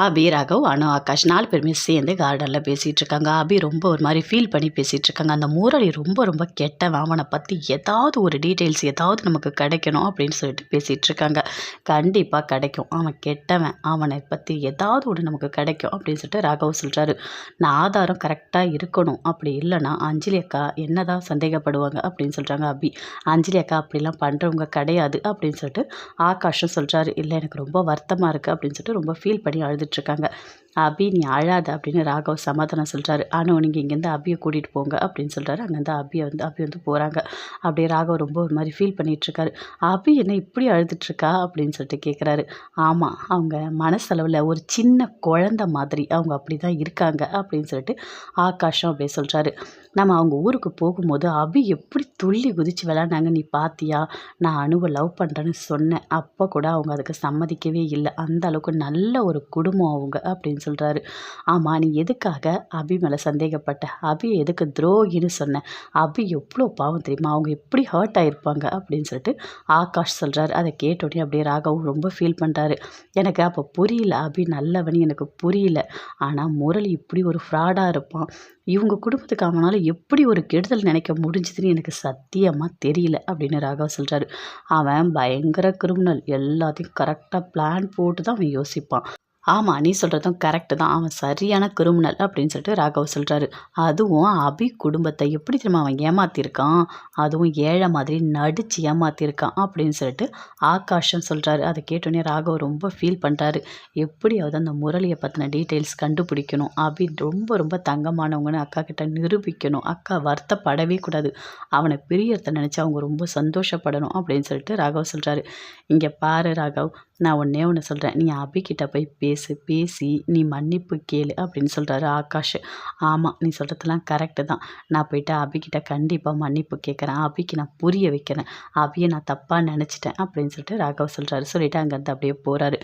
அபி, ராகவ், அனு, ஆகாஷ் 4 பேருமே சேர்ந்து கார்டனில் பேசிகிட்டு இருக்காங்க. அபி ரொம்ப ஒரு மாதிரி ஃபீல் பண்ணி பேசிகிட்டு இருக்காங்க. அந்த முரளி ரொம்ப ரொம்ப கெட்டவன், அவனை பற்றி ஏதாவது ஒரு டீட்டெயில்ஸ் ஏதாவது நமக்கு கிடைக்கணும் அப்படின்னு சொல்லிட்டு பேசிகிட்டு இருக்காங்க. கண்டிப்பாக கிடைக்கும், அவன் கெட்டவன், அவனை பற்றி ஏதாவது ஒன்று நமக்கு கிடைக்கும் அப்படின்னு சொல்லிட்டு ராகவ் சொல்கிறாரு. நான் ஆதாரம் கரெக்டாக இருக்கணும், அப்படி இல்லைன்னா அஞ்சலி அக்கா என்ன தான் சந்தேகப்படுவாங்க அப்படின்னு சொல்கிறாங்க அபி. அஞ்சலி அக்கா அப்படிலாம் பண்ணுறவங்க கிடையாது அப்படின்னு சொல்லிட்டு ஆகாஷும் சொல்கிறாரு. இல்லை, எனக்கு ரொம்ப வருத்தமாக இருக்குது அப்படின்னு சொல்லிட்டு ரொம்ப ஃபீல் பண்ணி அழுதுட்ருக்காங்க. அபி, நீ அழாத அப்படின்னு ராகவ் சமாதானம் சொல்கிறாரு. ஆனால் நீங்கள் இங்கேருந்து அபியை கூட்டிகிட்டு போங்க அப்படின்னு சொல்கிறாரு. அங்கேருந்து அபி வந்து போகிறாங்க. அப்படியே ராகவ் ரொம்ப ஒரு மாதிரி ஃபீல் பண்ணிகிட்ருக்காரு. அபி என்ன இப்படி அழுதுட்ருக்கா அப்படின்னு சொல்லிட்டு கேட்குறாரு. ஆமாம், அவங்க மனசளவில் ஒரு சின்ன குழந்த மாதிரி அவங்க அப்படி தான் இருக்காங்க அப்படின்னு சொல்லிட்டு ஆகாஷும் அப்படியே சொல்கிறாரு. நம்ம அவங்க ஊருக்கு போகும்போது அபி எப்படி துள்ளி குதித்து விளாண்டாங்க நீ பார்த்தியா? நான் அனுவை லவ் பண்ணுறேன்னு சொன்னேன், அப்போ கூட அவங்க அதுக்கு சம்மதிக்கவே இல்லை. அந்த அளவுக்கு நல்ல ஒரு குடும்பம் அவங்க அப்படின்னு சொல்கிறாரு. ஆமாம், நீ எதுக்காக அபி மேலே சந்தேகப்பட்ட? அபி எதுக்கு துரோகின்னு சொன்னேன்? அபி எவ்வளோ பாவம் தெரியுமா, அவங்க எப்படி ஹர்ட் ஆகிருப்பாங்க அப்படின்னு சொல்லிட்டு ஆகாஷ் சொல்கிறாரு. அதை கேட்டோடனே அப்படியே ராகவ் ரொம்ப ஃபீல் பண்ணுறாரு. எனக்கு அப்போ புரியல, அபி நல்லவனி எனக்கு புரியல. ஆனால் முரளி இப்படி ஒரு ஃப்ராடாக இருப்பான், இவங்க குடும்பத்துக்கு அவனால் எப்படி ஒரு கெடுதல் நினைக்க முடிஞ்சுதுன்னு எனக்கு சத்தியமாக தெரியல அப்படின்னு ராகவ் சொல்கிறாரு. அவன் பயங்கர கிரிமினல், எல்லாத்தையும் கரெக்டாக பிளான் போட்டு தான் அவன் யோசிப்பான். ஆமாம், நீ சொல்கிறதும் கரெக்டு தான், அவன் சரியான கிரிமினல் அப்படின்னு சொல்லிட்டு ராகவ் சொல்கிறாரு. அதுவும் அபி குடும்பத்தை எப்படி தெரியுமா அவன் ஏமாற்றிருக்கான், அதுவும் ஏழை மாதிரி நடித்து ஏமாற்றிருக்கான் அப்படின்னு சொல்லிட்டு ஆகாஷம் சொல்கிறாரு. அதை கேட்டோன்னே ராகவ் ரொம்ப ஃபீல் பண்ணுறாரு. எப்படியாவது அந்த முரளியை பற்றின டீட்டெயில்ஸ் கண்டுபிடிக்கணும், அபி ரொம்ப ரொம்ப தங்கமானவங்கன்னு அக்கா கிட்ட நிரூபிக்கணும், அக்கா வருத்தப்படவே கூடாது, அவனை பிரியறதை நினச்சி அவங்க ரொம்ப சந்தோஷப்படணும் அப்படின்னு சொல்லிட்டு ராகவ் சொல்கிறாரு. இங்கே பாரு ராகவ், நான் ஒன்றே ஒன்று சொல்கிறேன், நீ அபிக்கிட்ட போய் பேசி நீ மன்னிப்பு கேளு அப்படின்னு சொல்கிறாரு ஆகாஷ். ஆமாம், நீ சொல்கிறதெல்லாம் கரெக்டு தான், நான் போயிட்டு அபிக்கிட்ட கண்டிப்பாக மன்னிப்பு கேட்குறேன், அபிக்கு நான் புரிய வைக்கிறேன், அபியை நான் தப்பாக நினச்சிட்டேன் அப்படின்னு சொல்லிட்டு ராகவ் சொல்கிறாரு. சொல்லிவிட்டு அங்கேருந்து அப்படியே போகிறாரு.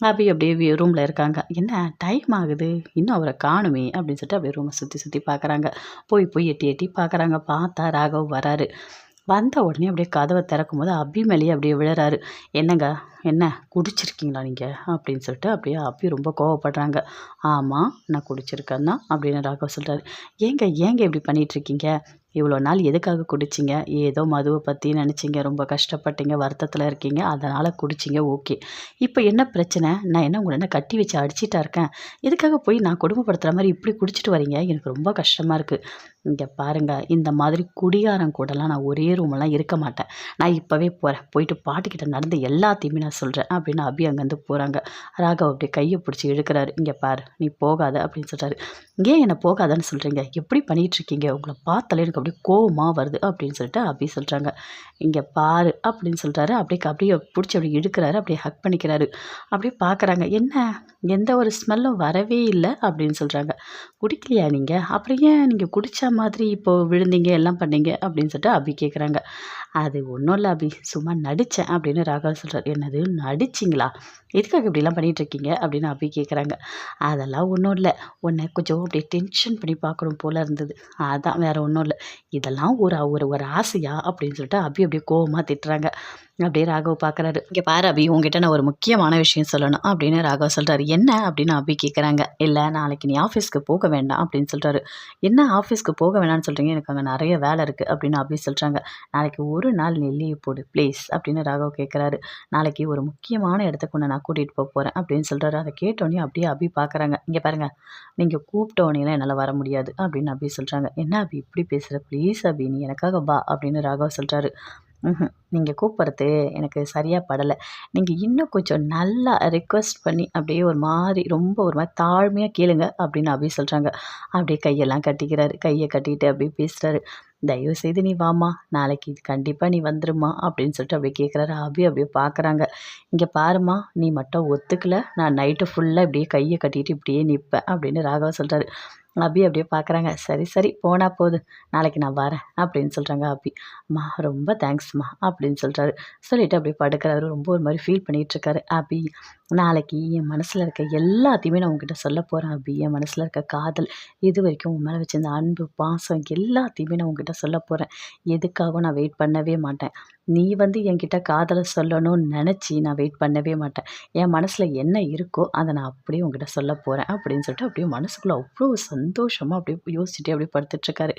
அபி அப்படியே ரூமில் இருக்காங்க. என்ன டைம் ஆகுது, இன்னும் அவரை காணுமே அப்படின்னு சொல்லிட்டு அப்படியே ரூமை சுற்றி பார்க்குறாங்க. போய் எட்டி எட்டி பார்க்குறாங்க. பார்த்தா ராகவ் வராரு. வந்த உடனே அப்படியே கதவை திறக்கும்போது அபி மேலேயே அப்படியே விழுறாரு. என்னங்க, என்ன குடிச்சிருக்கீங்களா நீங்கள் அப்படின்னு சொல்லிட்டு அப்படியே அபி ரொம்ப கோவப்படுறாங்க. ஆமாம், நான் குடிச்சிருக்கேன் தான் அப்படின்னு ராகவ் சொல்கிறாரு. ஏங்க இப்படி பண்ணிகிட்ருக்கீங்க? இவ்வளோ நாள் எதுக்காக குடிச்சிங்க? ஏதோ மதுவை பற்றி நினச்சிங்க, ரொம்ப கஷ்டப்பட்டீங்க, வருத்தத்தில் இருக்கீங்க, அதனால் குடிச்சிங்க, ஓகே. இப்போ என்ன பிரச்சனை? நான் என்ன உங்களை என்ன கட்டி வச்சு அடிச்சிட்டா இருக்கேன்? எதுக்காக போய் நான் கொடுமைப்படுத்துகிற மாதிரி இப்படி குடிச்சிட்டு வரீங்க? எனக்கு ரொம்ப கஷ்டமாக இருக்குது. இங்கே பாருங்கள், இந்த மாதிரி குடிகாரன் கூடலாம் நான் ஒரே ரூமெல்லாம் இருக்க மாட்டேன். நான் இப்போவே போகிறேன், போயிட்டு பாட்டிக்கிட்ட நடந்த எல்லாத்தையுமே நான் சொல்கிறேன் அப்படின்னு அபி அங்கேருந்து போகிறாங்க. ராகவ் அப்படியே கையை பிடிச்சி இழுக்கிறாரு. இங்கே பாரு, நீ போகாத அப்படின்னு சொல்கிறாரு. ஏன் என்னை போகாதன்னு சொல்கிறீங்க? எப்படி பண்ணிகிட்ருக்கீங்க? உங்களை பார்த்தாலே எனக்கு அப்படியே கோவமாக வருது அப்படின்னு சொல்லிட்டு அபி சொல்கிறாங்க. இங்கே பாரு அப்படின்னு சொல்கிறாரு. அப்படியே பிடிச்சி அப்படியே இழுக்கிறாரு, அப்படியே ஹக் பண்ணிக்கிறாரு. அப்படியே பார்க்குறாங்க. என்ன, எந்த ஒரு ஸ்மெல்லும் வரவே இல்லை அப்படின்னு சொல்கிறாங்க. குடிக்கலையா நீங்கள்? அப்புறம் ஏன் நீங்கள் குடித்தா மாதிரி இப்போது விழுந்தீங்க எல்லாம் பண்ணீங்க அப்படின்னு சொல்லிட்டு அபி கேட்குறாங்க. அது ஒன்றும் இல்லை அபி, சும்மா நடித்தேன் அப்படின்னு ராகவ் சொல்கிறார். என்னது நடிச்சிங்களா? எதுக்காக இப்படிலாம் பண்ணிகிட்ருக்கீங்க அப்படின்னு அபி கேட்குறாங்க. அதெல்லாம் ஒன்றும் இல்லை, உன்னை கொஞ்சம் அப்படியே டென்ஷன் பண்ணி பார்க்கணும் போல் இருந்தது, அதான், வேறு ஒன்றும் இல்லை. இதெல்லாம் ஒரு ஆசையா அப்படின்னு சொல்லிட்டு அபி அப்படியே கோவமாக திட்டுறாங்க. அப்படியே ராகவ் பார்க்குறாரு. இங்கே பாரு அபி, உங்ககிட்ட நான் ஒரு முக்கியமான விஷயம் சொல்லணும் அப்படின்னு ராகவ் சொல்கிறாரு. என்ன அப்படின்னு அபி கேட்குறாங்க. இல்லை, நாளைக்கு நீ ஆஃபீஸ்க்கு போக வேண்டாம் அப்படின்னு சொல்கிறாரு. என்ன ஆஃபீஸ்க்கு போக வேணாம்னு சொல்கிறீங்க? எனக்கு அங்கே நிறைய வேலை இருக்குது அப்படின்னு அபி சொல்கிறாங்க. நாளைக்கு ஒரு நாள் நீ லீவ் போடு ப்ளீஸ் அப்படின்னு ராகவ் கேட்குறாரு. நாளைக்கு ஒரு முக்கியமான இடத்துக்கு ஒன்று நான் கூட்டிகிட்டு போகிறேன் அப்படின்னு சொல்கிறாரு. அதை கேட்டோன்னே அப்படியே அபி பார்க்குறாங்க. இங்கே பாருங்கள், நீங்கள் கூப்பிட்டோன்னே என்னால் வர முடியாது அப்படின்னு அபி சொல்கிறாங்க. என்ன அபி இப்படி பேசுகிற? ப்ளீஸ் அபி, நீ எனக்காக வா அப்படின்னு ராகவ் சொல்கிறாரு. நீங்கள் கூப்பிட்றது எனக்கு சரியாக படலை, நீங்கள் இன்னும் கொஞ்சம் நல்லா ரிக்வெஸ்ட் பண்ணி அப்படியே ரொம்ப ஒரு மாதிரி தாழ்மையாக கேளுங்க அப்படின்னு அபி சொல்கிறாங்க. அப்படியே கையெல்லாம் கட்டிக்கிறாரு. கையை கட்டிட்டு அப்படியே பேசுகிறாரு. தயவு செய்து நீ வாம்மா, நாளைக்கு கண்டிப்பாக நீ வந்துருமா அப்படின்னு சொல்லிட்டு அப்படியே கேட்குறாரு. அபி அப்படியே பார்க்குறாங்க. இங்கே பாருமா, நீ மட்டும் ஒத்துக்கலை, நான் நைட்டு ஃபுல்லாக இப்படியே கையை கட்டிட்டு இப்படியே நிற்பேன் அப்படின்னு ராகவ் சொல்கிறாரு. அபி அப்படியே பார்க்குறாங்க. சரி போனால் போகுது, நாளைக்கு நான் வரேன் அப்படின்னு சொல்கிறாங்க அபி. அம்மா ரொம்ப தேங்க்ஸ்மா அப்படின்னு சொல்கிறாரு. சொல்லிவிட்டு அப்படியே படுக்கிறாரு. ரொம்ப ஒரு மாதிரி ஃபீல் பண்ணிகிட்ருக்காரு. அபி, நாளைக்கு என் மனசில் இருக்க எல்லாத்தையுமே நான் உங்ககிட்ட சொல்ல போகிறேன் அபி. என் மனசில் இருக்க காதல், இது வரைக்கும் உன் மேலே வச்சிருந்த அன்பு, பாசம் எல்லாத்தையுமே நான் உங்ககிட்ட சொல்ல போகிறேன். எதுக்காகவும் நான் வெயிட் பண்ணவே மாட்டேன். நீ வந்து என்கிட்ட காதல சொல்லணும்னு நெனச்சு நான் வெயிட் பண்ணவே மாட்டேன். என் மனசுல என்ன இருக்கோ, அத நான் அப்படியே உன்கிட்ட சொல்ல போறேன்." அப்படின்னு சொல்லிட்டு அப்படியே மனசுக்குள்ள அவ்ளோ சந்தோஷமா அப்படியே யோசிச்சுட்டே அப்படியே படுத்துட்டுருக்காரு.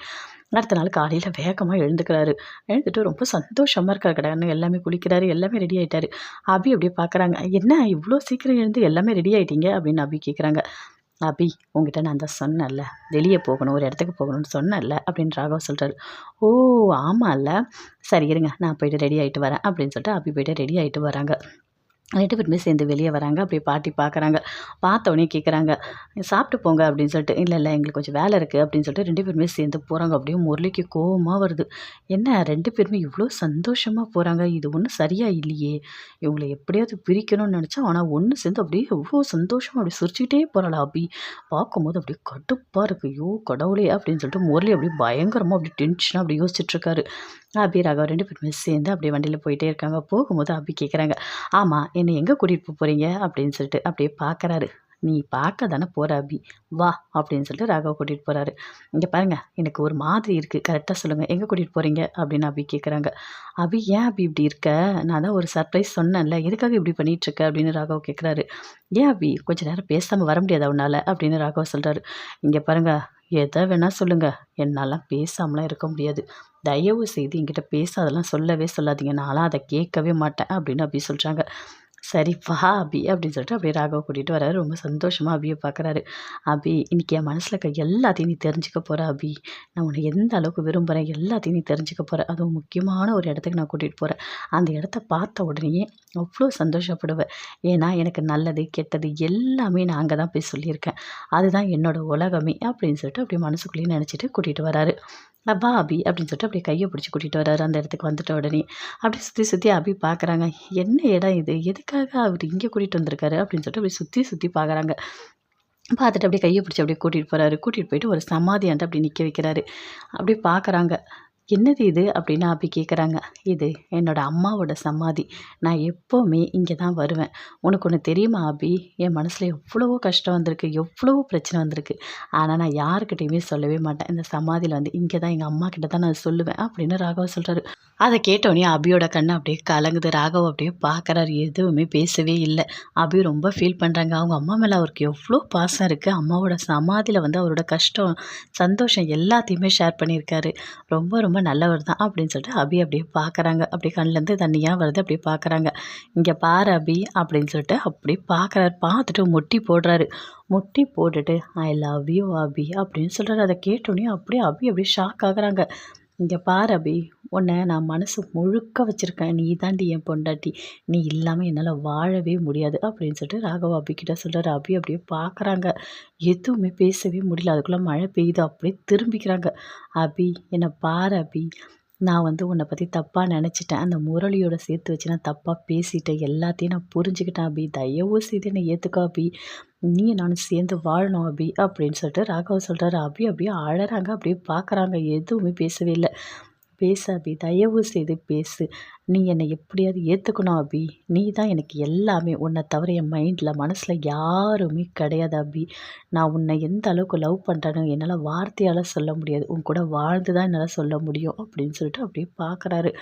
அடுத்த நாள் காலையில வேகமா எழுந்துக்கிறாரு. எழுந்துட்டு ரொம்ப சந்தோஷமா இருக்காரு. கடகடன்னு எல்லாமே குளிக்கிறாரு. எல்லாமே ரெடி ஆயிட்டாரு. அபி அப்படியே பார்க்குறாங்க. "என்ன இவ்ளோ சீக்கிரம் எழுந்து எல்லாமே ரெடி ஆயிட்டீங்க?" அப்படின்னு அபி கேட்குறாங்க. "அபி, உன்கிட்ட நான் தான் சொன்னேன்ல, வெளிய போகணும், ஒரு இடத்துக்கு போகணும்னு சொன்னேன்ல" அப்படின்னு ராகவ் சொல்றாரு. "ஓ! ஆமால்ல. சரி இருங்க, நான் போயிட்டு ரெடி ஆயிட்டு வரேன்" அப்படின்னு சொல்லிட்டு அபி போயிட்டு ரெடி ஆயிட்டு வராங்க. 2 பேருமே சேர்ந்து வெளிய வராங்க. அப்படியே பாட்டி பார்க்குறாங்க. பார்த்த உடனே கேட்குறாங்க, "சாப்பிட்டு போங்க" அப்படின்னு சொல்லிட்டு. "இல்ல, இல்ல எங்களுக்கு கொஞ்சம் வேலை இருக்கு" அப்படின்னு சொல்லிட்டு 2 பேருமே சேர்ந்து போறாங்க. அப்படியே முரளிக்கு கோவமா வருது. என்ன 2 பேருமே இவ்ளோ சந்தோஷமா போறாங்க. இது ஒண்ணும் சரியா இல்லையே! இவங்கள எப்படியாவது பிரிக்கணும்னு நெனச்சா, ஆனா ஒண்ணு சேர்ந்து அப்படியே எவ்ளோ சந்தோஷமா அப்படியே சிரிச்சுக்கிட்டே போறாளா அபி. பார்க்கும்போது அப்படியே கடுப்பா இருக்கு. "ஐயோ கடவுளே!" அப்படின்னு சொல்லிட்டு முரளி அப்படியே பயங்கரமா அப்படியே டென்ஷனா அப்படியே யோசிச்சுட்டு இருக்காரு. அபி, ராகவ் 2 பேருமே சேர்ந்து அப்படியே வண்டியில போயிட்டே இருக்காங்க. போகும்போது அபி கேட்குறாங்க, "ஆமா, என்ன எங்க கூட்டிட்டு போறீங்க?" அப்படின்னு சொல்லிட்டு அப்படியே பார்க்குறாரு. "நீ பார்க்க தானே போற அபி. வா" அப்படின்னு சொல்லிட்டு ராகவ கூட்டிட்டு போறாரு. "இங்க பாருங்க, எனக்கு ஒரு மாதிரி இருக்கு. கரெக்ட்டா சொல்லுங்க. எங்க கூட்டிட்டு போறீங்க?" அப்படின்னு அபி கேட்குறாங்க. "அபி, ஏன் அபி இப்படி இருக்க? நான் தான் ஒரு சர்ப்ரைஸ் சொன்னேன்ல. எதுக்காக இப்படி பண்ணிட்டு இருக்க?" அப்படின்னு ராகவ் கேட்குறாரு. "ஏன் அபி, கொஞ்ச நேரம் பேசாம வர முடியாதா உன்னால?" அப்படின்னு ராகவ் சொல்றாரு. "இங்க பாருங்க, எத வேணா சொல்லுங்க. என்னாலாம் பேசாமலாம் இருக்க முடியாது. தயவு செய்து என்கிட்ட பேசாதெல்லாம் சொல்லவே சொல்லாதீங்க. நான்லாம் அத கேட்கவே மாட்டேன்" அப்படின்னு அபி சொல்றாங்க. "சரி வா அபி" அப்படின்னு சொல்லிட்டு அப்படியே ராகவ கூட்டிட்டு வராரு. ரொம்ப சந்தோஷமா அபிய பார்க்குறாரு. "அபி, இன்னைக்கு என் மனசுல இருக்க எல்லாத்தையும் நீ தெரிஞ்சுக்க போற அபி. நான் உன்ன எந்த அளவுக்கு விரும்புறேன் எல்லாத்தையும் நீ தெரிஞ்சுக்க போற. அதுவும் முக்கியமான ஒரு இடத்துக்கு நான் கூட்டிட்டு போறேன். அந்த இடத்த பார்த்த உடனேயே அவ்ளோ சந்தோஷப்படுவ. ஏன்னா எனக்கு நல்லது, கெட்டது எல்லாமே நான் அங்க தான் போய் சொல்லியிருக்கேன். அதுதான் என்னோட உலகமே" அப்படின்னு சொல்லிட்டு அப்படியே மனசுக்குள்ளேயே நெனச்சுட்டு கூட்டிட்டு வராரு. "வா அபி" அப்படின்னு சொல்லிட்டு அப்படியே கைய பிடிச்சு கூட்டிட்டு வராரு. அந்த இடத்துக்கு வந்துட்ட உடனே. அப்படியே சுத்தி சுத்தி அபி பார்க்குறாங்க. என்ன இடம் இது? எதுக்காக அவரு இங்க கூட்டிட்டு வந்திருக்காரு? அப்படின்னு சொல்லிட்டு அப்படியே சுத்தி சுத்தி பார்க்குறாங்க. பார்த்துட்டு அப்படியே கைய பிடிச்சு அப்படியே கூட்டிட்டு போறாரு. கூட்டிட்டு போயிட்டு ஒரு சமாதியாண்ட அப்படியே நிக்க வைக்கிறாரு. அப்படியே பார்க்குறாங்க. "என்னது இது?" அப்படின்னு அபி கேட்குறாங்க. "இது என்னோட அம்மாவோட சமாதி. நான் எப்பவுமே இங்க தான் வருவேன். உனக்கு ஒண்ணு தெரியுமா அபி? என் மனசுல எவ்வளவோ கஷ்டம் வந்திருக்கு. எவ்வளவோ பிரச்சனை வந்திருக்கு. ஆனா நான் யாருக்கிட்டயுமே சொல்லவே மாட்டேன். இந்த சமாதியில வந்து இங்க தான் எங்க அம்மா கிட்ட தான் நான் சொல்லுவேன்" அப்படின்னு ராகவ் சொல்றாரு. அத கேட்டோனே அபியோட கண்ணு அப்படியே கலங்குது. ராகவ் அப்படியே பார்க்குறாரு. எதுவுமே பேசவே இல்ல. அபி ரொம்ப ஃபீல் பண்றாங்க. அவங்க அம்மா மேல அவருக்கு எவ்ளோ பாசம் இருக்கு. அம்மாவோட சமாதியில வந்து அவரோட கஷ்டம், சந்தோஷம் எல்லாத்தையுமே ஷேர் பண்ணியிருக்காரு. ரொம்ப ரொம்ப நல்லவர் தான் அப்படின்னு சொல்லிட்டு அபி அப்படியே பார்க்குறாங்க. அப்படியே கண்லேருந்து தண்ணியா வருது. அப்படியே பார்க்குறாங்க. "இங்க பாரு அபி" அப்படின்னு சொல்லிட்டு அப்படியே பார்க்குறாரு. பார்த்துட்டு முட்டி போடுறாரு. முட்டி போட்டுட்டு "ஐ லவ் யூ அபி" அப்படின்னு சொல்றாரு. அத கேட்டோனே அப்படியே அபி அப்படியே ஷாக் ஆகுறாங்க. "இங்க பாரு அபி, உன்ன நான் மனசு முழுக்க வச்சிருக்கேன். நீ தாண்டி என் பொண்டாட்டி. நீ இல்லாம என்னால வாழவே முடியாது" அப்படின்னு சொல்லிட்டு ராகவ் அபிகிட்ட சொல்றாரு. அபி அப்படியே பார்க்குறாங்க. எதுவுமே பேசவே முடியல. அதுக்குள்ள மழை பெய்யுது. அப்படியே திரும்பிக்கிறாங்க. "அபி, என்ன பாரு அபி. நான் வந்து உன்ன பத்தி தப்பா நெனச்சுட்டேன். அந்த முரளியோட சேர்த்து வச்சு நான் தப்பா பேசிட்டேன். எல்லாத்தையும் நான் புரிஞ்சுக்கிட்டேன் அபி. தயவு செய்து என்ன ஏத்துக்கோ அபி. நீயும் நானும் சேர்ந்து வாழணும் அபி" அப்படின்னு சொல்லிட்டு ராகவ் சொல்றாரு. அபி அப்படியே அழறாங்க. அப்படியே பார்க்குறாங்க. எதுவுமே பேசவே இல்ல. "பேசு அபி. தயவு செய்து பேசு. நீ என்னை எப்படியாவது ஏத்துக்கணும் அபி. நீ தான் எனக்கு எல்லாமே. உன்ன தவிர என் மைண்ட்ல, மனசுல யாருமே கிடையாது அபி. நான் உன்னை எந்த அளவுக்கு லவ் பண்றேன்னு என்னால வார்த்தையால சொல்ல முடியாது. உன் கூட வாழ்ந்து தான் என்னால சொல்ல முடியும்" அப்படின்னு சொல்லிட்டு அப்படியே பார்க்குறாரு.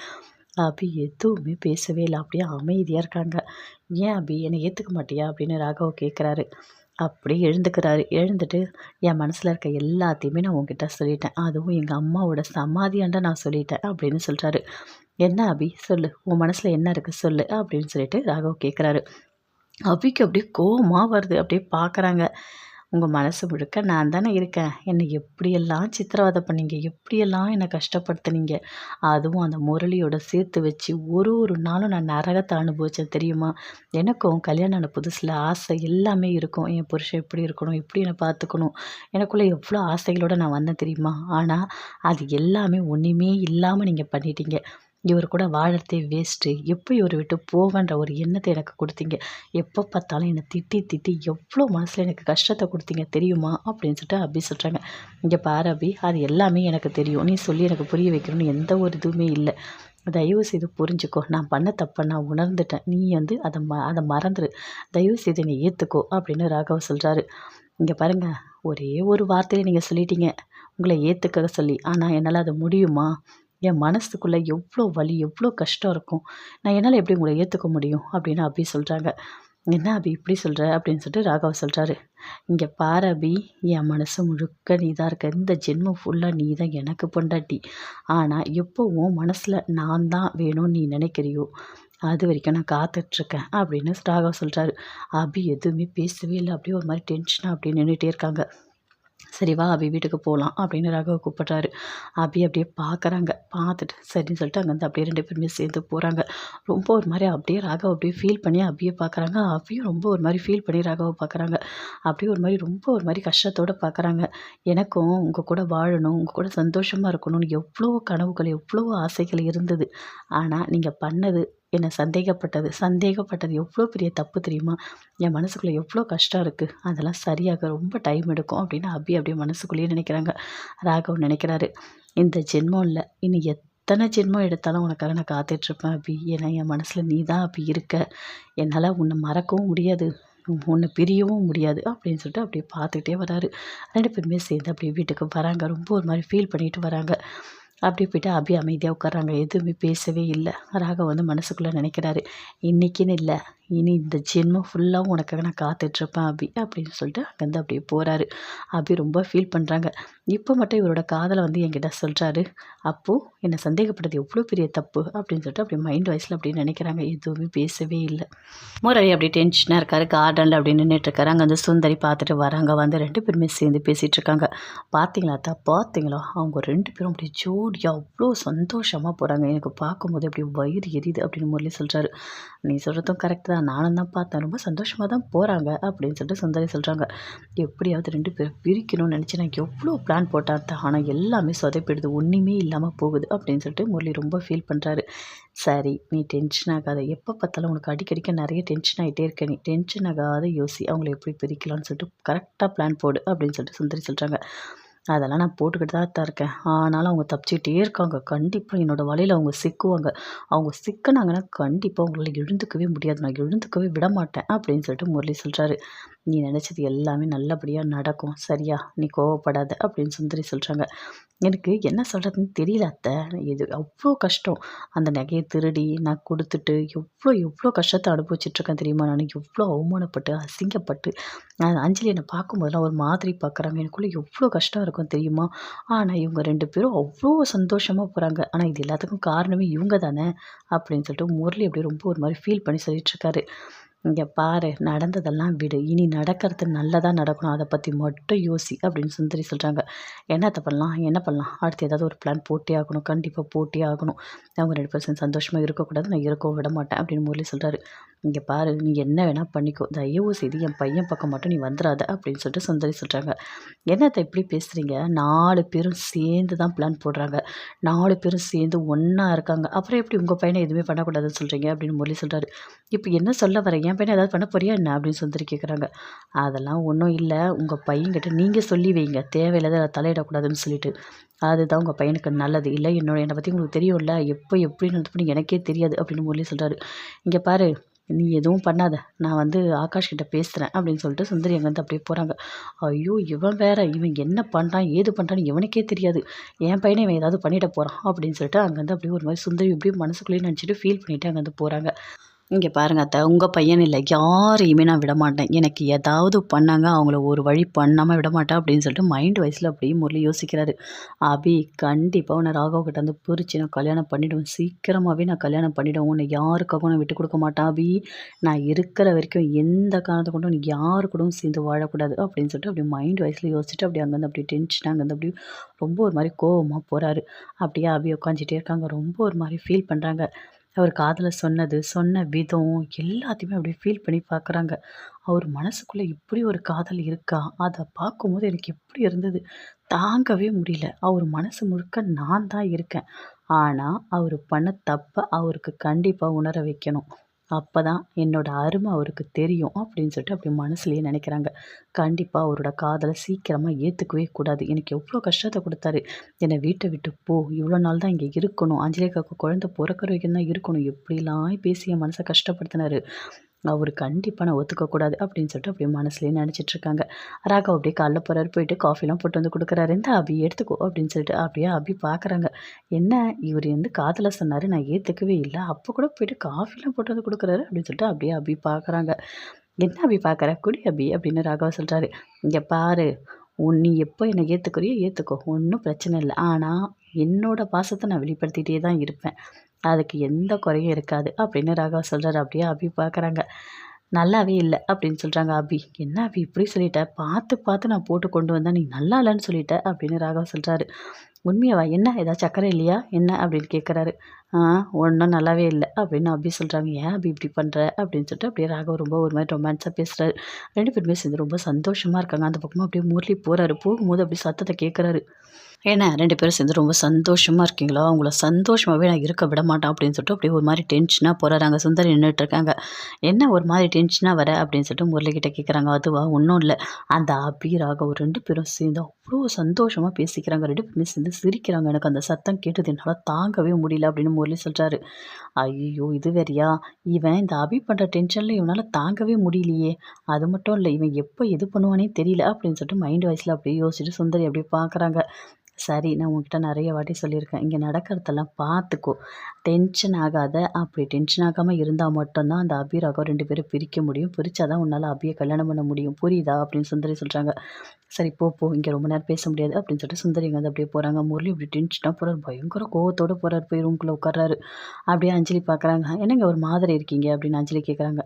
அபி எதுவுமே பேசவே இல்ல. அப்படியே அமைதியா இருக்காங்க. "ஏன் அபி, என்னை ஏத்துக்க மாட்டியா?" அப்படின்னு ராகவ் கேட்குறாரு. அப்படியே எழுந்துக்கிறாரு. எழுந்துட்டு, "என் மனசுல இருக்க எல்லாத்தையுமே நான் உன்கிட்ட சொல்லிட்டேன். அதுவும் எங்க அம்மாவோட சமாதியாண்ட நான் சொல்லிட்டேன்" அப்படின்னு சொல்றாரு. "என்ன அபி சொல்லு. உன் மனசுல என்ன இருக்கு சொல்லு" அப்படின்னு சொல்லிட்டு ராகவ் கேட்குறாரு. அபிக்கு அப்படியே கோவமா வருது. அப்படியே பார்க்குறாங்க. "உங்க மனசு முழுக்க நான் தானே இருக்கேன். என்னை எப்படியெல்லாம் சித்திரவதை பண்ணீங்க. எப்படியெல்லாம் என்னை கஷ்டப்படுத்துனீங்க. அதுவும் அந்த முரளியோட சேர்த்து வச்சு ஒரு ஒரு நாளும் நான் நரகத்த அனுபவிச்சேன் தெரியுமா? எனக்கும் கல்யாணம் ஆன புதுசுல ஆசை எல்லாமே இருக்கும். என் புருஷன் இப்படி இருக்கணும், இப்படி என்னை பார்த்துக்கணும். எனக்குள்ள எவ்வளோ ஆசைகளோட நான் வந்தேன் தெரியுமா? ஆனா அது எல்லாமே ஒண்ணுமே இல்லாம நீங்க பண்ணிட்டீங்க. இவரு கூட வாழறதே வேஸ்ட்டு. எப்போ இவர விட்டு போவேன்ற ஒரு எண்ணத்த எனக்கு குடுத்தீங்க. எப்போ பார்த்தாலும் என்ன திட்டி, திட்டி எவ்ளோ மனசுல எனக்கு கஷ்டத்த குடுத்தீங்க தெரியுமா?" அப்படின்னு சொல்லிட்டு அபி சொல்றாங்க. "இங்க பாரு அபி, அது எல்லாமே எனக்கு தெரியும். நீ சொல்லி எனக்கு புரிய வைக்கணும்னு எந்த ஒரு இதுவுமே இல்ல. தயவு செய்து புரிஞ்சுக்கோ. நான் பண்ண தப்ப நான் உணர்ந்துட்டேன். நீ வந்து அத மறந்துரு. தயவு செய்து என்னை ஏத்துக்கோ" அப்படின்னு ராகவ் சொல்றாரு. "இங்க பாருங்க, ஒரே ஒரு வார்த்தையில நீங்க சொல்லிட்டீங்க. உங்கள ஏத்துக்க சொல்லி. ஆனா என்னால அது முடியுமா? என் மனசுக்குள்ளே எவ்வளோ வலி, எவ்வளோ கஷ்டம் இருக்கும். நான் என்னால் எப்படி உங்கள ஏற்றுக்க முடியும் அப்படின்னு அபி சொல்கிறாங்க. என்ன அபி இப்படி சொல்கிற அப்படின்னு சொல்லிட்டு ராகவ் சொல்கிறாரு. இங்கே பாரு அபி, என் மனசு முழுக்க நீ தான் இருக்க. இந்த ஜென்மம் ஃபுல்லாக நீ தான் எனக்கு பொண்டாட்டி. ஆனால் எப்போ உன் மனசில் நான் தான் வேணும்னு நீ நினைக்கிறியோ அது வரைக்கும் நான் காத்துட்ருக்கேன் அப்படின்னு ராகவ் சொல்கிறாரு. அபி எதுவுமே பேசவே இல்லை. அப்படியே ஒரு மாதிரி டென்ஷனாக அப்படியே நின்றுட்டே இருக்காங்க. சரி வா அபி வீட்டுக்கு போகலாம் அப்படின்னு ராகவ கூப்பிட்றாரு. அபி அப்படியே பார்க்குறாங்க. பார்த்துட்டு சரின்னு சொல்லிட்டு அங்கேருந்து அப்படியே 2 பேருமே சேர்ந்து போகிறாங்க. ரொம்ப ஒரு மாதிரி அப்படியே ராகவ அப்படியே ஃபீல் பண்ணி அபியை பார்க்குறாங்க. அபியும் ரொம்ப ஒரு மாதிரி ஃபீல் பண்ணி ராகவ பார்க்குறாங்க. அப்படியே ஒரு மாதிரி ரொம்ப ஒரு மாதிரி கஷ்டத்தோடு பார்க்குறாங்க. எனக்கும் உங்கள் கூட வாழணும், உங்கள் கூட சந்தோஷமாக இருக்கணும்னு எவ்வளோ கனவுகள், எவ்வளோ ஆசைகள் இருந்தது. ஆனால் நீங்கள் பண்ணது என்னை சந்தேகப்பட்டது எவ்வளோ பெரிய தப்பு தெரியுமா? என் மனசுக்குள்ளே எவ்வளோ கஷ்டம் இருக்குது. அதெல்லாம் சரியாக ரொம்ப டைம் எடுக்கும் அப்படின்னு அபி அப்படியே மனசுக்குள்ளேயே நினைக்கிறாங்க. ராகவ் நினைக்கிறாரு, இந்த ஜென்மம் இல்லை, இனி எத்தனை ஜென்மம் எடுத்தாலும் உனக்காக நான் காத்துட்ருப்பேன் அபி. ஏன்னா என் மனசில் நீ தான் அபி இருக்க. என்னால் உன்னை மறக்கவும் முடியாது, உன்னை பிரியவும் முடியாது அப்படின்னு சொல்லிட்டு அப்படியே பார்த்துக்கிட்டே வராரு. 2 பேருமே சேர்ந்து அப்படியே வீட்டுக்கு வராங்க. ரொம்ப ஒரு மாதிரி ஃபீல் பண்ணிட்டு வராங்க. அப்படியே போயிட்டு அபி அமைதியாக உட்காராங்க. எதுவுமே பேசவே இல்லை. ராகவ் வந்து மனசுக்குள்ளே நினைக்கிறாரு, இன்றைக்கின்னு இல்லை, இனி இந்த ஜென்மம் ஃபுல்லாகவும் உனக்காக நான் காத்துட்ருப்பேன் அபி அப்படின்னு சொல்லிட்டு அங்கேருந்து அப்படியே போகிறாரு. அபி ரொம்ப ஃபீல் பண்ணுறாங்க. இப்போ மட்டும் இவரோட காதலை வந்து என்கிட்ட சொல்கிறாரு, அப்போது என்னை சந்தேகப்பட்டது எவ்வளோ பெரிய தப்பு அப்படின்னு சொல்லிட்டு அப்படியே மைண்ட் வாய்ஸில் அப்படியே நினைக்கிறாங்க. எதுவுமே பேசவே இல்லை. முரளி அப்படியே டென்ஷனாக இருக்காரு. கார்டனில் அப்படி நின்றுட்டுருக்காரு. அங்கே வந்து சுந்தரி பார்த்துட்டு வராங்க. வந்து 2 பேருமே சேர்ந்து பேசிகிட்டு இருக்காங்க. பார்த்தீங்களா அத்தா, பார்த்தீங்களா அவங்க 2 பேரும் அப்படி ஜோடியாக அவ்வளோ சந்தோஷமாக போகிறாங்க. எனக்கு பார்க்கும்போது அப்படி வயிறு எரியுது அப்படின்னு முரளி சொல்கிறாரு. நீ சொல்கிறதும் கரெக்ட் தான், நானும் தான் பார்த்தேன், ரொம்ப சந்தோஷமாக தான் போகிறாங்க அப்படின்னு சொல்லிட்டு சுந்தரி சொல்கிறாங்க. எப்படியாவது 2 பேரும் பிரிக்கணும்னு நினச்சி நான் எவ்வளோ பிளான் போட்டேன் அத்தா, ஆனால் எல்லாமே சொதப்பிடுது, ஒன்றுமே இல்லாமல் போகுது அப்படின்னு சொல்லிட்டு முரளி ரொம்ப ஃபீல் பண்ணுறாரு. சரி நீ டென்ஷன் ஆகாத, எப்போ பார்த்தாலும் உனக்கு அடிக்கடிக்க நிறைய டென்ஷன் ஆகிட்டே இருக்க, நீ டென்ஷன் ஆகாத யோசி, அவங்கள எப்படி பிரிக்கலாம்னு சொல்லிட்டு கரெக்டாக பிளான் போடு அப்படின்னு சொல்லிட்டு சுந்தரி சொல்கிறாங்க. அதெல்லாம் நான் போட்டுக்கிட்டு தான் இருக்கேன். ஆனாலும் அவங்க தப்பிச்சுக்கிட்டே இருக்காங்க. கண்டிப்பாக என்னோடய வலையில் அவங்க சிக்குவாங்க. அவங்க சிக்கினாங்கன்னா கண்டிப்பாக அவங்களால எழுந்துக்கவே முடியாது. நான் எழுந்துக்கவே விட மாட்டேன் அப்படின்னு சொல்லிட்டு முரளி சொல்கிறாரு. நீ நினச்சது எல்லாமே நல்லபடியாக நடக்கும், சரியா? நீ கோவப்படாத அப்படின்னு சுந்தரி சொல்கிறாங்க. எனக்கு என்ன சொல்கிறதுன்னு தெரியல அத்தை. இது அவ்வளோ கஷ்டம். அந்த நகையை திருடி நான் கொடுத்துட்டு எவ்வளோ கஷ்டத்தை அனுபவிச்சிட்ருக்கேன் தெரியுமா? நான் எவ்வளோ அவமானப்பட்டு அசிங்கப்பட்டு அஞ்சலி என்னை பார்க்கும்போதெல்லாம் ஒரு மாதிரி பார்க்குறாங்க. எனக்குள்ளே எவ்வளோ கஷ்டம் இருக்கும் தெரியுமா? ஆனால் இவங்க 2 பேரும் அவ்வளோ சந்தோஷமாக போகிறாங்க. ஆனால் இது எல்லாத்துக்கும் காரணமே இவங்க தானே அப்படின்னு சொல்லிட்டு முரளி அப்படியே ரொம்ப ஒரு மாதிரி ஃபீல் பண்ணி சொல்லிட்டுருக்காரு. இங்கே பாரு, நடந்ததெல்லாம் விடு, இனி நடக்கிறது நல்லதாக நடக்கணும், அதை பற்றி மட்டும் யோசி அப்படின்னு சுந்தரி சொல்கிறாங்க. என்னத்தை பண்ணலாம், என்ன பண்ணலாம், அடுத்து ஏதாவது ஒரு பிளான் போட்டே ஆகணும், கண்டிப்பாக போட்டே ஆகணும். அவங்க 2% சந்தோஷமாக இருக்கக்கூடாது, நான் இருக்கவும் விட மாட்டேன் அப்படின்னு முரளி சொல்கிறாரு. இங்கே பாரு, நீ என்ன வேணால் பண்ணிக்கோ, தயவு செய்து என் பையன் பக்கம் மட்டும் நீ வந்துடாத அப்படின்னு சொல்லிட்டு சுந்தரி சொல்கிறாங்க. என்னத்தை இப்படி பேசுகிறீங்க? 4 பேரும் சேர்ந்து தான் பிளான் போடுறாங்க, 4 பேரும் சேர்ந்து ஒன்றா இருக்காங்க, அப்புறம் எப்படி உங்கள் பையனை எதுவுமே பண்ணக்கூடாதுன்னு சொல்கிறீங்க அப்படின்னு முரளி சொல்கிறாரு. இப்போ என்ன சொல்ல வரேன், என் பையனை ஏதாவது பண்ண போறியா என்ன அப்படின்னு சுந்தரி கேட்குறாங்க. அதெல்லாம் ஒன்றும் இல்லை, உங்கள் பையன்கிட்ட நீங்கள் சொல்லி வைங்க, தேவையில்லாத தலையிடக்கூடாதுன்னு சொல்லிட்டு. அதுதான் உங்கள் பையனுக்கு நல்லது. இல்லை என்னை பற்றி உங்களுக்கு தெரியும்ல, எப்போ எப்படி நடந்துப்போன்னு எனக்கே தெரியாது அப்படின்னு முரளி சொல்கிறாரு. இங்கே பாரு, நீ எதுவும் பண்ணாத, நான் வந்து ஆகாஷ் கிட்ட பேசுகிறேன் அப்படின்னு சொல்லிட்டு சுந்தரி அங்கேருந்து அப்படியே போகிறாங்க. ஐயோ இவன் வேற, இவன் என்ன பண்ணுறான் ஏது பண்ணுறான்னு இவனுக்கே தெரியாது, என் பையனை இவன் ஏதாவது பண்ணிட போகிறான் அப்படின்னு சொல்லிட்டு அங்கேருந்து அப்படியே ஒரு மாதிரி சுந்தரி இப்படியே மனசுக்குள்ளேயே நினச்சிட்டு ஃபீல் பண்ணிவிட்டு அங்கேருந்து போகிறாங்க. இங்கே பாருங்க அத்தை, உங்கள் பையன் இல்லை, யாரையுமே நான் விட மாட்டேன். எனக்கு ஏதாவது பண்ணாங்க அவங்கள ஒரு வழி பண்ணாமல் விட மாட்டேன் அப்படின்னு சொல்லிட்டு மைண்ட் வைஸில் அப்படியே முரளி யோசிக்கிறாரு. அபி கண்டிப்பாக உன்னை ராகவ் கிட்ட வந்து பிரித்து நான் கல்யாணம் பண்ணிவிடுவேன், சீக்கிரமாகவே நான் கல்யாணம் பண்ணிவிடுவேன், உன்னை யாருக்காகவும் நான் விட்டு கொடுக்க மாட்டேன் அபி. நான் இருக்கிற வரைக்கும் எந்த காரணத்தை கொண்டும் நீ யாரு கூடவும் சேர்ந்து வாழக்கூடாது அப்படின்னு சொல்லிட்டு அப்படியே மைண்ட் வைஸில் யோசிச்சுட்டு அப்படியே அங்கேருந்து அப்படியே டென்ஷனாக அங்கேருந்து அப்படியே ரொம்ப ஒரு மாதிரி கோவமாக போகிறாரு. அப்படியே அபி உட்காந்துட்டே இருக்காங்க. ரொம்ப ஒரு மாதிரி ஃபீல் பண்ணுறாங்க. அவர் காதில் சொன்ன விதம் எல்லாத்தையுமே அப்படியே ஃபீல் பண்ணி பார்க்குறாங்க. அவர் மனசுக்குள்ளே இப்படி ஒரு காதல் இருக்கா? அதை பார்க்கும்போது எனக்கு எப்படி இருந்தது, தாங்கவே முடியல. அவர் மனசு முழுக்க நான் தான் இருக்கேன். ஆனால் அவர் பண்ண தப்பை அவருக்கு கண்டிப்பாக உணர வைக்கணும். அப்போ தான் என்னோட அருமை அவருக்கு தெரியும் அப்படின்னு சொல்லிட்டு அப்படி மனசுலேயே நினைக்கிறாங்க. கண்டிப்பாக அவரோட காதலை சீக்கிரமாக ஏற்றுக்கவே கூடாது. எனக்கு எவ்வளோ கஷ்டத்தை கொடுத்தாரு, என்னை வீட்டை விட்டு போ, இவ்வளோ நாள் தான் இங்கே இருக்கணும், அஞ்சலிக்காவுக்கு குழந்தை பிறக்கிற வரைக்கும் தான் இருக்கணும், எப்படிலாம் பேசி என் மனசை கஷ்டப்படுத்தினாரு. அவரு கண்டிப்பா நான் ஒத்துக்கக்கூடாது அப்படின்னு சொல்லிட்டு அப்படியே மனசுலயே நெனச்சிட்டுருக்காங்க. ராகவ் அப்படியே காலைல போறாரு. போயிட்டு காஃபிலாம் போட்டு வந்து குடுக்குறாரு. "இந்தா அபி எடுத்துக்கோ" அப்படின்னு சொல்லிட்டு அப்படியே அபி பார்க்குறாங்க. என்ன இவரு வந்து காதல சொன்னாரு. நான் ஏத்துக்கவே இல்ல. அப்ப கூட போயிட்டு காஃபிலாம் போட்டு வந்து குடுக்குறாரு அப்படின்னு சொல்லிட்டு அப்படியே அபி பார்க்குறாங்க. "என்ன அபி பார்க்குற? குடி அபி" அப்படின்னு ராகவ சொல்றாரு. "இங்க பாரு, நீ எப்போ என்ன ஏத்துக்கிறியோ ஏத்துக்கோ. ஒண்ணும் பிரச்சனை இல்ல. ஆனா என்னோட பாசத்த நான் வெளிப்படுத்திட்டே தான் இருப்பேன். அதுக்கு எந்த குறையும் இருக்காது" அப்படின்னு ராகவ சொல்றாரு. அப்படியே அபி பார்க்குறாங்க. "நல்லாவே இல்ல" அப்படின்னு சொல்றாங்க அபி. "என்ன அபி இப்படி சொல்லிட்ட? பார்த்து பார்த்து நான் போட்டு கொண்டு வந்தேன். நீ நல்லா இல்லன்னு சொல்லிட்ட" அப்படின்னு ராகவ் சொல்றாரு. "உண்மையாவா? என்ன ஏதாச்சும் சர்க்கரை இல்லையா? என்ன?" அப்படின்னு கேட்குறாரு. "ஆ ஒண்ணும் நல்லாவே இல்ல" அப்படின்னு அபி சொல்றாங்க. "ஏன் அபி இப்படி பண்ற?" அப்படின்னு சொல்லிட்டு அப்படியே ராகவ் ரொம்ப ஒரு மாரி ரொமான்ஸா பேசுறாரு. 2 பேருமே சேர்ந்து ரொம்ப சந்தோஷமா இருக்காங்க. அந்த பக்கமா அப்படியே முரளி போறாரு. போகும்போது அப்படியே சத்தத்த கேட்குறாரு. ஏன்னா 2 பேரும் சேர்ந்து ரொம்ப சந்தோஷமா இருக்கீங்களா? உங்கள சந்தோஷமாவே நான் இருக்க விட மாட்டேன் அப்படின்னு சொல்லிட்டு அப்படியே ஒரு மாரி டென்ஷனா போறாரு. அங்க சுந்தரி நின்னுட்டு இருக்காங்க. "என்ன ஒரு மாரி டென்ஷனா வர?" அப்படின்னு சொல்லிட்டு முரளிகிட்ட கேட்குறாங்க. "அதுவா ஒண்ணும் இல்ல. அந்த அபி, ராகவ் 2 பேரும் சேர்ந்து அவ்ளோ சந்தோஷமா பேசிக்கிறாங்க. 2 பேருமே சேர்ந்து சிரிக்கிறாங்க. எனக்கு அந்த சத்தம் கேட்டது என்னால தாங்கவே முடியல" அப்படின்னு முரளி சொல்றாரு. ஐய்யய்யோ! இது வேறயா? இவன் இந்த அபி பண்ற டென்ஷன்ல இவனால தாங்கவே முடியலையே! அது மட்டும் இல்ல, இவன் எப்ப எது பண்ணுவானே தெரியல அப்படின்னு சொல்லிட்டு மைண்ட் வாய்ஸ்ல அப்படியே யோசிச்சுட்டு சுந்தரி அப்படியே பார்க்குறாங்க. சரி, நான் உன்கிட்ட நெறைய வாட்டி சொல்லியிருக்கேன். இங்க நடக்கிறதெல்லாம் பார்த்துக்கோ. டென்ஷன் ஆகாத. அப்படி டென்ஷன் ஆகாம இருந்தா மட்டும் தான் அந்த அபி, ராகவ் 2 பேரும் பிரிக்க முடியும். பிரிச்சா தான் உன்னால அபிய கல்யாணம் பண்ண முடியும். புரியுதா? அப்படின்னு சுந்தரி சொல்றாங்க. சரி போ, போ. இங்க ரொம்ப நேரம் பேச முடியாது அப்படின்னு சொல்லிட்டு சுந்தரி அங்கருந்து அப்படியே போறாங்க. முரளி இப்படி டென்ஷனா போறாரு. பயங்கர கோவத்தோட போறாரு. போய் ரூம்குள்ள உட்கார்றாரு. அப்படியே அஞ்சலி பார்க்குறாங்க. "என்னங்க ஒரு மாதிரி இருக்கீங்க?" அப்படின்னு அஞ்சலி கேட்குறாங்க.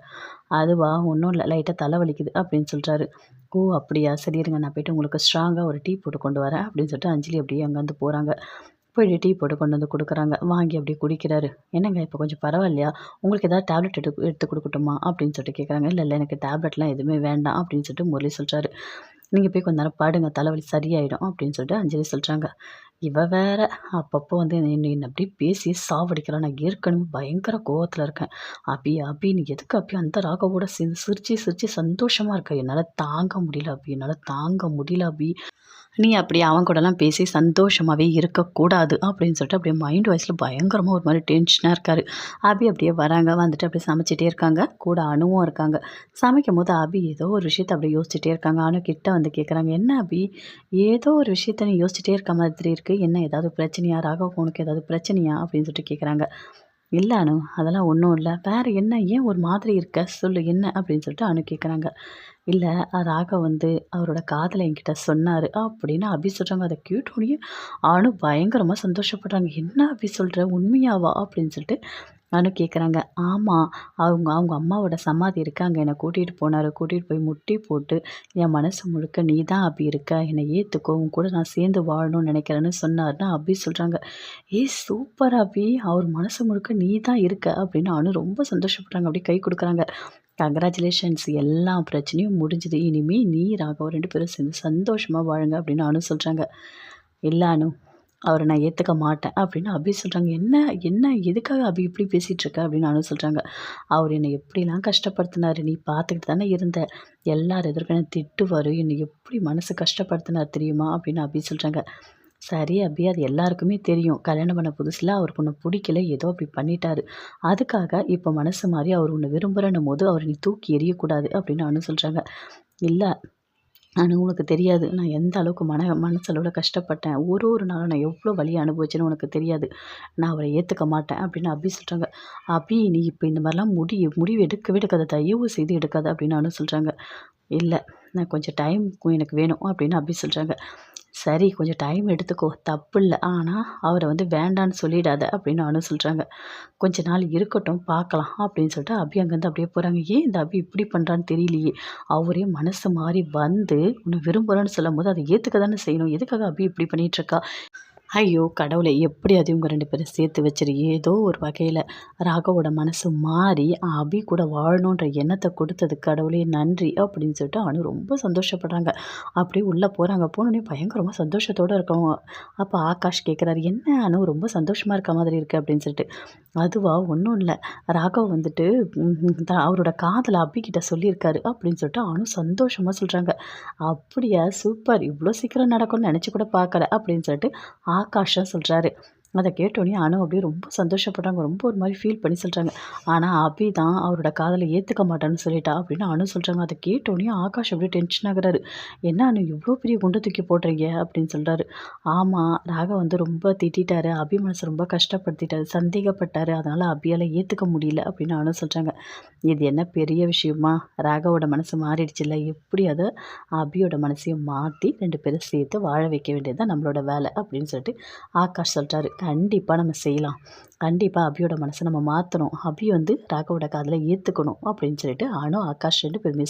"அதுவா ஒண்ணும் இல்ல. லைட்டா தலை வலிக்குது" அப்படின்னு சொல்றாரு. "ஓ! அப்படியா? சரி இருங்க. நான் போயிட்டு உங்களுக்கு ஸ்ட்ராங்கா ஒரு டீ போட்டு கொண்டு வரேன்" அப்படின்னு சொல்லிட்டு அஞ்சலி அப்படியே அங்கேருந்து போறாங்க. போயிட்டு டீ போட்டு கொண்டு வந்து குடுக்குறாங்க. வாங்கி அப்படியே குடிக்கிறாரு. "என்னங்க இப்போ கொஞ்சம் பரவாயில்லையா? உங்களுக்கு ஏதாவது டேப்லெட் எடுத்து குடுக்கட்டுமா?" அப்படின்னு சொல்லிட்டு கேட்குறாங்க. "இல்ல, இல்ல எனக்கு டேப்லெட்லாம் எதுவுமே வேண்டாம்" அப்படின்னு சொல்லிட்டு முரளி சொல்றாரு. "நீங்க போய் கொஞ்ச நேரம் படுங்க. தலைவலி சரியாயிடும்" அப்படின்னு சொல்லிட்டு அஞ்சலி சொல்றாங்க. இவ வேற அப்பப்போ வந்து என்ன அப்படியே பேசி சாவடிக்கிறா. நான் ஏற்கனவே பயங்கர கோவத்துல இருக்கேன். "அபி, அபி நீ எதுக்கு அபி அந்த ராகவோட சேர்ந்து சிரிச்சு, சிரிச்சு சந்தோஷமா இருக்க? என்னால தாங்க முடியல அபி. என்னால தாங்க முடியல அபி. நீ அப்படி அவன் கூடலாம் பேசி சந்தோஷமாவே இருக்கக்கூடாது" அப்படின்னு சொல்லிட்டு அப்படியே மைண்ட் வாய்ஸ்ல பயங்கரமா ஒரு மாரி டென்ஷனா இருக்காரு. அபி அப்படியே வராங்க. வந்துட்டு அப்படியே சமைச்சிட்டே இருக்காங்க. கூட அனுவும் இருக்காங்க. சமைக்கும்போது அபி ஏதோ ஒரு விஷயத்த அப்படியே யோசிச்சுட்டே இருக்காங்க. அனு கிட்ட வந்து கேட்குறாங்க. "என்ன அபி? ஏதோ ஒரு விஷயத்த நீ யோசிச்சுட்டே இருக்க மாதிரி இருக்கு. என்ன ஏதாவது பிரச்சனையா? ராகவ் உனக்கு ஏதாவது பிரச்சனையா?" அப்படின்னு சொல்லிட்டு கேட்குறாங்க. "இல்ல அனு, அதெல்லாம் ஒண்ணும் இல்ல. வேற என்ன? ஏன் ஒரு மாதிரி இருக்க? சொல்லு என்ன?" அப்படின்னு சொல்லிட்டு அனு கேட்குறாங்க. "இல்ல ராகவ் வந்து அவரோட காதல என்கிட்ட சொன்னாரு" அப்படின்னு அபி சொல்றாங்க. அத கேட்டோனயே அனு பயங்கரமா சந்தோஷப்படுறாங்க. "என்ன அபி சொல்ற? உண்மையாவா?" அப்படின்னு சொல்லிட்டு அனு கேட்குறாங்க. "ஆமா. அவங்க அவங்க அம்மாவோட சமாதி இருக்கு. அங்க என்ன கூட்டிட்டு போனாரு. கூட்டிட்டு போய் முட்டி போட்டு, என் மனசு முழுக்க நீ தான் அபி இருக்க. என்னை ஏத்துக்கோ. உன் கூட நான் சேர்ந்து வாழணும்னு நினைக்கிறேன்னு" சொன்னாருன்னு அபி சொல்றாங்க. "ஏய் சூப்பர் அபி! அவர் மனசு முழுக்க நீ தான் இருக்க" அப்படின்னு அனு ரொம்ப சந்தோஷப்படுறாங்க. அப்படியே கை குடுக்குறாங்க. "கங்ராச்சுலேஷன்ஸ் எல்லா பிரச்சனையும் முடிஞ்சுது. இனிமே நீ, ராகவ் 2 பேரும் சேர்ந்து சந்தோஷமா வாழுங்க" அப்படின்னு அனு சொல்றாங்க. "இல்ல அனு, அவர நான் ஏத்துக்க மாட்டேன்" அப்படின்னு அபி சொல்றாங்க. "என்ன என்ன எதுக்காக அபி இப்படி பேசிட்டு இருக்க?" அப்படின்னு அனு சொல்றாங்க. "அவரு என்னை எப்படிலாம் கஷ்டப்படுத்தினாரு. நீ பார்த்துக்கிட்டு தானே இருந்த. எல்லார் எதிர்க்கும் என்ன திட்டுவாரு. என்னை எப்படி மனசு கஷ்டப்படுத்தினார் தெரியுமா?" அப்படின்னு அபி சொல்றாங்க. "சரி அபி, அது எல்லாருக்குமே தெரியும். கல்யாணம் பண்ண புதுசுல அவருக்கு உன்ன புடிக்கல. ஏதோ அப்படி பண்ணிட்டாரு. அதுக்காக இப்ப மனசு மாறி அவர் உன்ன விரும்புறன்னும்போது, அவர நீ தூக்கி எறியக்கூடாது" அப்படின்னு அனு சொல்றாங்க. "இல்ல அனு உனக்கு தெரியாது. நான் எந்த அளவுக்கு மனசளவுல கஷ்டப்பட்டேன். ஒரு ஒரு நாளும் நான் எவ்ளோ வலிய அனுபவிச்சேன்னு உனக்கு தெரியாது. நான் அவர ஏத்துக்க மாட்டேன்" அப்படின்னு அபி சொல்றாங்க. "அபி நீ இப்ப இந்த மாரிலாம் முடிவு எடுக்கவே எடுக்காத. தயவு செய்து எடுக்காத" அப்படின்னு அனு சொல்றாங்க. "இல்ல. நான் கொஞ்சம் டைம் எனக்கு வேணும்" அப்படின்னு அபி சொல்றாங்க. "சரி கொஞ்சம் டைம் எடுத்துக்கோ. தப்பில்ல. ஆனா அவர வந்து வேண்டான்னு சொல்லிடாத" அப்படின்னு அனு சொல்றாங்க. "கொஞ்ச நாள் இருக்கட்டும் பார்க்கலாம்" அப்படின்னு சொல்லிட்டு அபி அங்கேருந்து அப்படியே போறாங்க. ஏன் இந்த அபி இப்படி பண்றான்னு தெரியலையே! அவரே மனசு மாறி வந்து உன்ன விரும்புறேன்னு சொல்லும்போது அத ஏத்துக்க தானே செய்யணும். எதுக்காக அபி இப்படி பண்ணிட்டுருக்கா? ஐயோ! கடவுளே! எப்படியாவது இவங்க 2 பேரும் சேர்த்து வச்சுரு. ஏதோ ஒரு வகையில ராகவோட மனசு மாறி, அபி கூட வாழணுன்ற எண்ணத்த குடுத்ததுக்கு கடவுளே நன்றி! அப்படின்னு சொல்லிட்டு அனு ரொம்ப சந்தோஷப்படுறாங்க. அப்படியே உள்ள போறாங்க. போனோனே பயங்கரமா சந்தோஷத்தோட இருக்கவும், அப்ப ஆகாஷ் கேட்குறாரு, "என்ன அனு ரொம்ப சந்தோஷமா இருக்க மாதிரி இருக்கு" அப்படின்னு சொல்லிட்டு. "அதுவா ஒண்ணும் இல்ல. ராகவ் வந்துட்டு அவரோட காதல அபி கிட்ட சொல்லியிருக்காரு" அப்படின்னு சொல்லிட்டு அனு சந்தோஷமா சொல்றாங்க. "அப்படியா? சூப்பர்! இவ்ளோ சீக்கிரம் நடக்கும்னு நெனச்சு கூட பார்க்கல" அப்படின்னு சொல்லிட்டு ஆகாஷும் சொல்றாரு. அத கேட்டோனே அனு அப்படியே ரொம்ப சந்தோஷப்படுறாங்க. ரொம்ப ஒரு மாரி ஃபீல் பண்ணி சொல்றாங்க. ஆனா அபி தான் அவரோட காதல ஏத்துக்க மாட்டேன்னு சொல்லிட்டா அப்படின்னு அனு சொல்றாங்க. அத கேட்டோனே ஆகாஷ் அப்படியே டென்ஷன் ஆகுறாரு. "என்ன அனு இவ்ளோ பெரிய குண்ட தூக்கி போடுறீங்க?" அப்படின்னு சொல்றாரு. ஆமா, ராகவ் வந்து ரொம்ப திட்டிட்டாரு. அபி மனச ரொம்ப கஷ்டப்படுத்திட்டாரு. சந்தேகப்பட்டாரு. அதனால அபியால ஏத்துக்க முடியல அப்படின்னு அனு சொல்றாங்க. இது என்ன பெரிய விஷயமா? ராகவோட மனசு மாறிடுச்சுல்ல. எப்படி அத அபியோட மனசையும் மாத்தி 2 பேரும் சேர்த்து வாழ வைக்க வேண்டியது தான் நம்மளோட வேல அப்படின்னு சொல்லிட்டு ஆகாஷ் சொல்றாரு. கண்டிப்பா நம்ம செய்யலாம். கண்டிப்பா அபியோட மனச நம்ம மாத்தணும். அபி வந்து ராகவோட காதல ஏத்துக்கணும் அப்படின்னு சொல்லிட்டு அனு, ஆகாஷ் 2 பேருமே